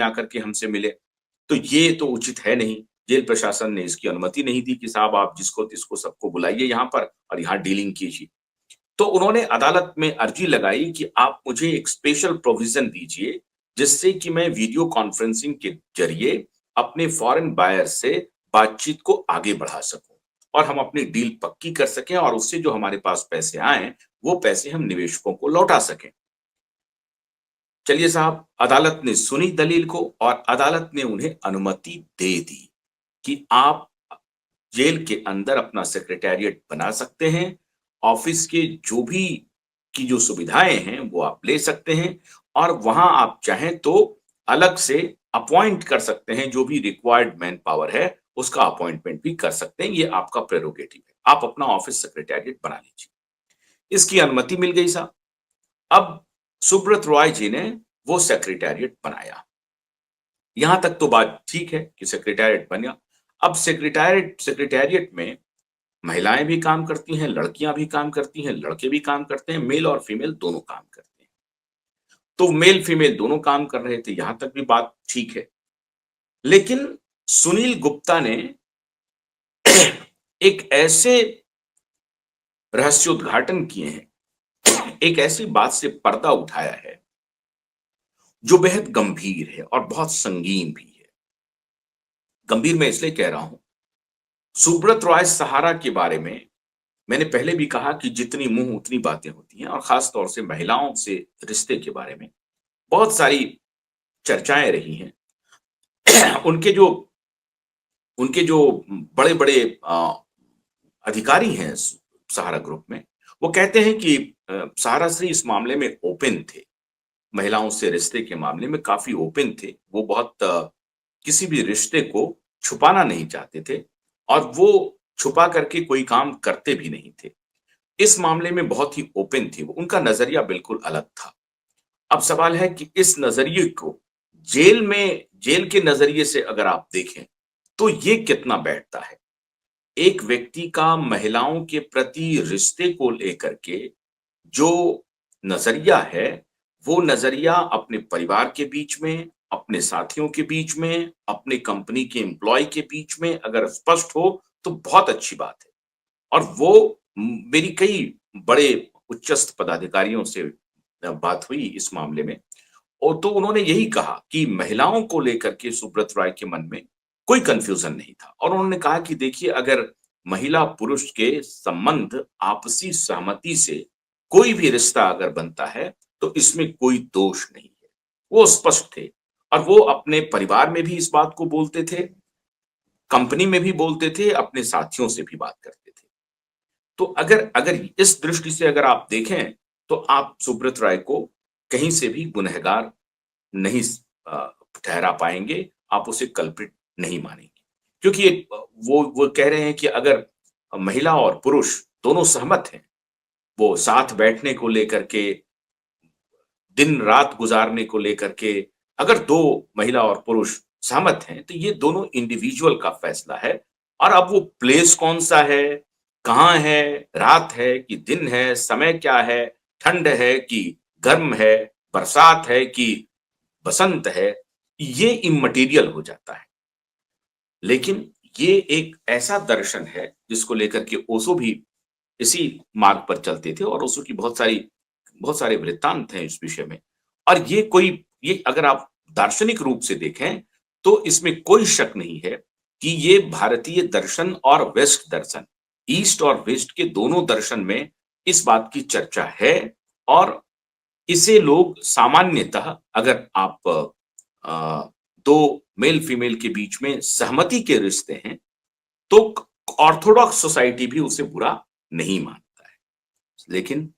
आकर के हमसे मिले, तो ये तो उचित है नहीं। जेल प्रशासन ने इसकी अनुमति नहीं दी कि साहब आप जिसको तिसको सबको बुलाइए यहाँ पर और यहाँ डीलिंग कीजिए। तो उन्होंने अदालत में अर्जी लगाई कि आप मुझे एक स्पेशल प्रोविजन दीजिए, जिससे कि मैं वीडियो कॉन्फ्रेंसिंग के जरिए अपने फॉरेन बायर से बातचीत को आगे बढ़ा सकूं और हम अपनी डील पक्की कर सकें और उससे जो हमारे पास पैसे आए, वो पैसे हम निवेशकों को लौटा सकें। चलिए साहब, अदालत ने सुनी दलील को और अदालत ने उन्हें अनुमति दे दी कि आप जेल के अंदर अपना सेक्रेटेरिएट बना सकते हैं, ऑफिस के जो भी की जो सुविधाएं हैं वो आप ले सकते हैं और वहां आप चाहें तो अलग से अपॉइंट कर सकते हैं, जो भी रिक्वायर्ड मैन पावर है उसका अपॉइंटमेंट भी कर सकते हैं, ये आपका प्रेरोगेटिव है, आप अपना ऑफिस सेक्रेटेरिएट बना लीजिए। इसकी अनुमति मिल गई साहब। अब सुब्रत रॉय जी ने वो सेक्रेटेरिएट बनाया। यहां तक तो बात ठीक है कि सेक्रेटेरिएट बना। अब सेक्रेटेरिएट में महिलाएं भी काम करती हैं, लड़कियां भी काम करती हैं, लड़के भी काम करते हैं, मेल और फीमेल दोनों काम करते हैं। तो मेल फीमेल दोनों काम कर रहे थे, यहां तक भी बात ठीक है। लेकिन सुनील गुप्ता ने एक ऐसे रहस्योद्घाटन किए हैं, एक ऐसी बात से पर्दा उठाया है जो बेहद गंभीर है और बहुत संगीन भी है। गंभीर मैं इसलिए कह रहा हूं, सुब्रत रॉय सहारा के बारे में मैंने पहले भी कहा कि जितनी मुंह उतनी बातें होती हैं और खास तौर से महिलाओं से रिश्ते के बारे में बहुत सारी चर्चाएं रही हैं। उनके जो बड़े-बड़े अधिकारी हैं सहारा ग्रुप में, वो कहते हैं कि सहारा श्री इस मामले में ओपन थे, महिलाओं से रिश्ते के मामले में काफी ओपन थे। वो बहुत किसी भी रिश्ते को छुपाना नहीं चाहते थे और वो छुपा करके कोई काम करते भी नहीं थे। इस मामले में बहुत ही ओपन थी वो, उनका नजरिया बिल्कुल अलग था। अब सवाल है कि इस नजरिए को जेल के नजरिए से अगर आप देखें, तो ये कितना बैठता है? एक व्यक्ति का महिलाओं के प्रति रिश्ते को लेकर के जो नजरिया है, वो नजरिया अपने परिवार के बीच में, अपने साथियों के बीच में, अपने कंपनी के एम्प्लॉय के बीच में अगर स्पष्ट हो, तो बहुत अच्छी बात है। और वो मेरी कई बड़े उच्चस्थ पदाधिकारियों से बात हुई इस मामले में और तो उन्होंने यही कहा कि महिलाओं को लेकर के सुब्रत रॉय के मन में कोई कंफ्यूजन नहीं था और उन्होंने कहा कि देखिए, अगर महिला पुरुष के संबंध आपसी सहमति से कोई भी रिश्ता अगर बनता है, तो इसमें कोई दोष नहीं है। वो स्पष्ट थे और वो अपने परिवार में भी इस बात को बोलते थे, कंपनी में भी बोलते थे, अपने साथियों से भी बात करते थे। तो अगर अगर इस दृष्टि से अगर आप देखें, तो आप सुब्रत राय को कहीं से भी गुनहगार नहीं अ, ठहरा पाएँगे, आप उसे कल्प्रिट नहीं मानेंगे। क्योंकि वो कह रहे हैं कि अगर महिला और पुरुष दोनों सहमत हैं, वो साथ बैठने को लेकर के, दिन-रात गुज़ारने को लेकर के, अगर 2 महिला और पुरुष सहमत हैं, तो ये दोनों इंडिविजुअल का फैसला है और अब वो प्लेस कौन-सा है, कहाँ है, रात है कि दिन है, समय क्या है, ठंड है कि गर्म है, बरसात है कि बसंत है, ये इम्मटीरियल हो जाता है। लेकिन ये एक ऐसा दर्शन है जिसको लेकर के ओशो भी इसी मार्ग पर चलते थे और ओशो की बहुत सारे वृत्तांत हैं इस विषय में। और ये अगर आप दार्शनिक रूप से देखें, तो इसमें कोई शक नहीं है कि ये भारतीय दर्शन और वेस्ट दर्शन, ईस्ट और वेस्ट के दोनों दर्शन में इस बात की चर्चा है और इसे लोग सामान्यतः, अगर आप 2 मेल फीमेल के बीच में सहमति के रिश्ते हैं, तो ऑर्थोडॉक्स सोसाइटी भी उसे बुरा नहीं मानता है। लेकिन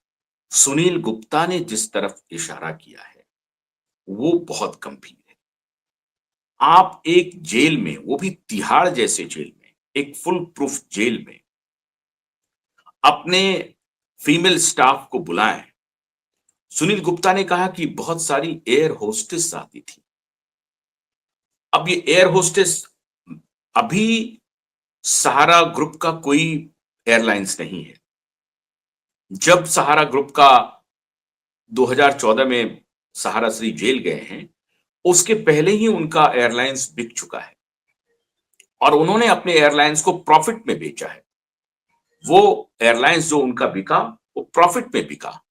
सुनील गुप्ता ने जिस तरफ इशारा किया है, वो बहुत गंभीर है। आप एक जेल में, वो भी तिहाड़ जैसे जेल में, एक फुल प्रूफ जेल में अपने फीमेल स्टाफ को बुलाएं। सुनील गुप्ता ने कहा कि बहुत सारी एयर होस्टेस आती थी। अब ये एयर होस्टेस, अभी सहारा ग्रुप का कोई एयरलाइंस नहीं है। जब सहारा ग्रुप का 2014 में सहारा श्री जेल गए हैं, उसके पहले ही उनका एयरलाइंस बिक चुका है और उन्होंने अपने एयरलाइंस को प्रॉफिट में बेचा है। वो एयरलाइंस जो उनका बिका, वो प्रॉफिट में बिका।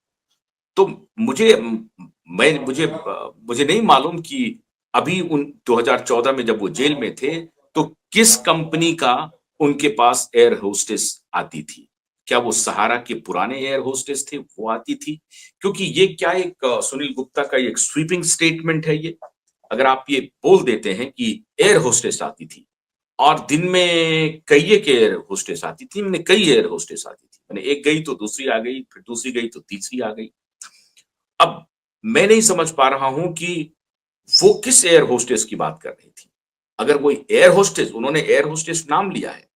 तो मुझे मैं मुझे नहीं मालूम कि अभी उन 2014 में जब वो जेल में थे, तो किस कंपनी का उनके पास एयर होस्टेस आती थी। क्या वो सहारा के पुराने एयर होस्टेस थे, वो आती थी? क्योंकि ये क्या एक सुनील गुप्ता का एक स्वीपिंग स्टेटमेंट है ये। अगर आप ये बोल देते हैं कि एयर होस्टेस आती थी और दिन में कई एक एयर होस्टेस आती थी, मैंने कई एयर होस्टेस आती थी। मैंने एक गई तो दूसरी आ गई, फिर दूसरी गई तो तीसरी आ गई। अब मैं नहीं समझ पा रहा हूं कि वो किस एयर होस्टेस की बात कर रही थी। अगर वो एयर होस्टेस, उन्होंने एयर होस्टेस नाम लिया है,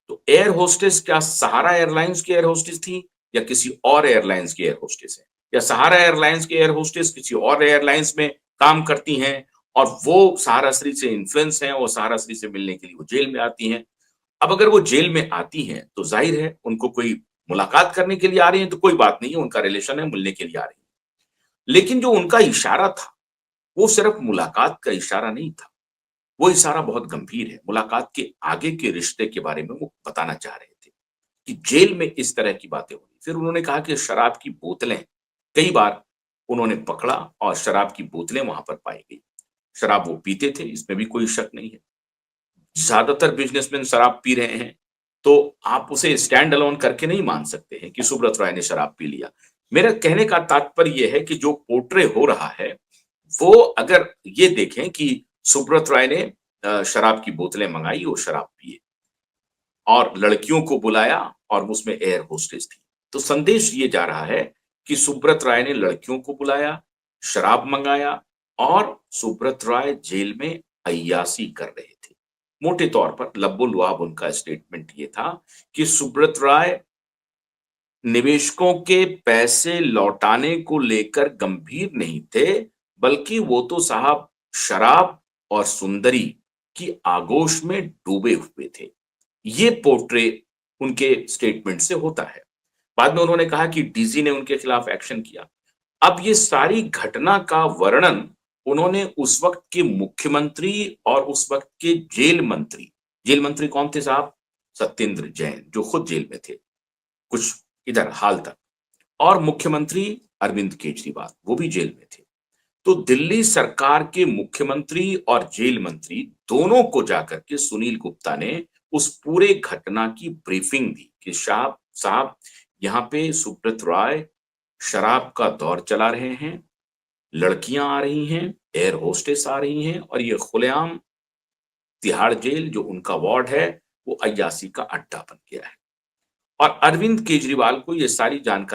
तो एयर होस्टेस क्या सहारा एयरलाइंस की एयर होस्टेस थी या किसी और एयरलाइंस की एयर होस्टेस है? या सहारा एयरलाइंस की एयर होस्टेस किसी और एयरलाइंस में काम करती हैं और वो सहारा श्री से इन्फ्लुएंस हैं और सहारा श्री से मिलने के लिए वो जेल में आती हैं। अब अगर वो जेल में आती हैं तो जाहिर है उनको कोई मुलाकात करने के लिए आ रही हैं तो कोई बात नहीं है, उनका रिलेशन है, मिलने के लिए आ रही हैं। लेकिन जो उनका इशारा था, वो सिर्फ मुलाकात का इशारा नहीं था। वो इशारा बहुत गंभीर है। मुलाकात के आगे के रिश्ते के बारे में वो बताना चाह रहे थे कि जेल में इस तरह की बातें हो रही। फिर उन्होंने कहा कि शराब की बोतलें कई बार उन्होंने पकड़ा और शराब की बोतलें वहां पर पाई गई। शराब वो पीते थे, इसमें भी कोई शक नहीं है। ज्यादातर बिजनेसमैन शराब पी रहे हैं, तो आप उसे स्टैंड अलोन करके नहीं मान सकते हैं कि सुब्रत राय ने शराब पी लिया। मेरा कहने का तात्पर्य यह है कि जो पोर्ट्रे हो रहा है, वो अगर ये देखें कि सुब्रत राय ने शराब की बोतलें मंगाई और शराब पिए और लड़कियों को बुलाया और उसमें एयर होस्टेस थी। तो संदेश ये जा रहा है कि सुब्रत राय ने लड़कियों को बुलाया, शराब मंगाया और सुब्रत राय जेल में अय्याशी कर रहे थे। मोटे तौर पर लब्बो-लुआब उनका स्टेटमेंट ये था कि सुब्रत राय निवेशकों के पैसे लौटाने को लेकर गंभीर नहीं थे, बल्कि वो तो साहब शराब और सुंदरी की आगोश में डूबे हुए थे। ये पोर्ट्रे उनके स्टेटमेंट से होता है। बाद में उन्होंने कहा कि डीजी ने उनके खिलाफ एक्शन किया। अब ये सारी घटना का वर्णन उन्होंने उस वक्त के मुख्यमंत्री और उस वक्त के जेल मंत्री कौन थे साहब? सत्येंद्र जैन, जो खुद जेल में थे, कुछ इधर हाल तक, और मुख्यमंत्री अरविंद केजरीवाल, वो भी जेल में थे। तो दिल्ली सरकार के मुख्यमंत्री और जेल मंत्री दोनों को जाकर के सुनील गुप्ता ने उस पूरे घटना की ब्रीफिंग दी कि साहब साहब यहाँ पे सुब्रत राय शराब का दौर चला रहे हैं, लड़कियां आ रही हैं, एयर होस्टेस आ रही हैं और ये खुलेआम तिहाड़ जेल जो उनका वार्ड है, वो अय्याशी का अड्डा बन गया है। और अरविंद केजरीवाल को ये सारी जानकारी